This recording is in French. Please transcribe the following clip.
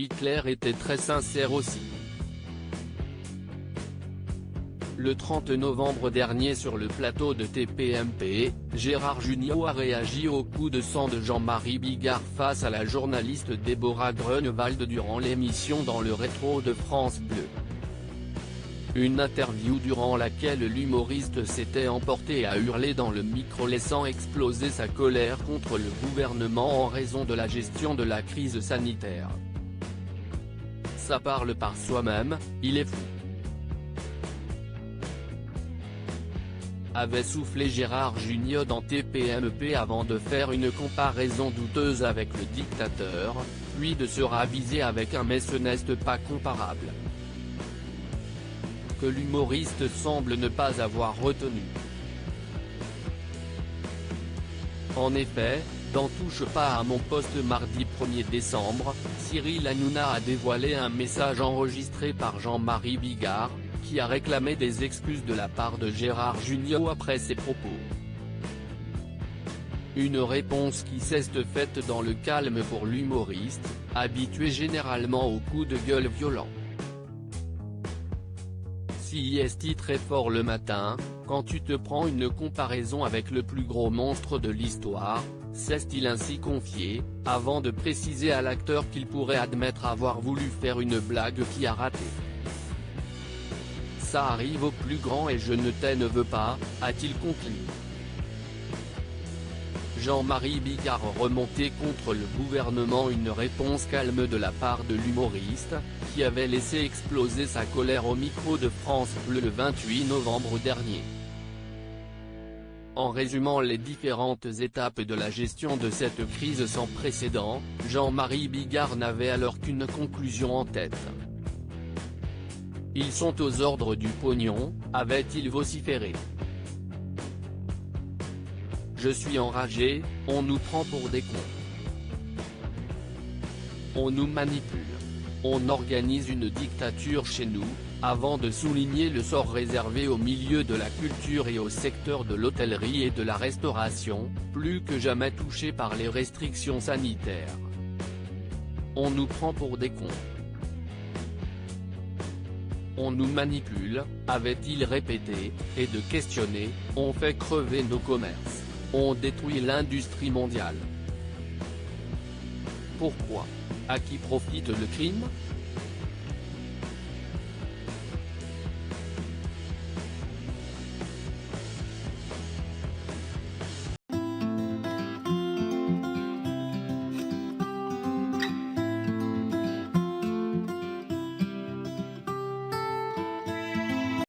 Hitler était très sincère aussi. Le 30 novembre dernier sur le plateau de TPMP, Gérard Jugnot a réagi au coup de sang de Jean-Marie Bigard face à la journaliste Déborah Grunewald durant l'émission Dans le rétro de France Bleu. Une interview durant laquelle l'humoriste s'était emporté à hurler dans le micro laissant exploser sa colère contre le gouvernement en raison de la gestion de la crise sanitaire. Ça parle par soi-même, il est fou. Avait soufflé Gérard Jugnot dans TPMP avant de faire une comparaison douteuse avec le dictateur, puis de se raviser avec un mais ce n'est pas comparable. Que l'humoriste semble ne pas avoir retenu. En effet, dans Touche pas à mon poste mardi 1er décembre, Cyril Hanouna a dévoilé un message enregistré par Jean-Marie Bigard, qui a réclamé des excuses de la part de Gérard Jugnot après ses propos. Une réponse qui s'est faite dans le calme pour l'humoriste, habitué généralement aux coups de gueule violents. Si est très fort le matin, quand tu te prends une comparaison avec le plus gros monstre de l'histoire, s'est-il ainsi confié, avant de préciser à l'acteur qu'il pourrait admettre avoir voulu faire une blague qui a raté. Ça arrive au plus grand et je ne veux pas, a-t-il conclu. Jean-Marie Bigard remontait contre le gouvernement une réponse calme de la part de l'humoriste, qui avait laissé exploser sa colère au micro de France Bleu le 28 novembre dernier. En résumant les différentes étapes de la gestion de cette crise sans précédent, Jean-Marie Bigard n'avait alors qu'une conclusion en tête. Ils sont aux ordres du pognon, avait-il vociféré. Je suis enragé, on nous prend pour des cons. On nous manipule. On organise une dictature chez nous, avant de souligner le sort réservé au milieu de la culture et au secteur de l'hôtellerie et de la restauration, plus que jamais touché par les restrictions sanitaires. On nous prend pour des cons. On nous manipule, avait-il répété, et de questionner, on fait crever nos commerces. On détruit l'industrie mondiale. Pourquoi? À qui profite le crime?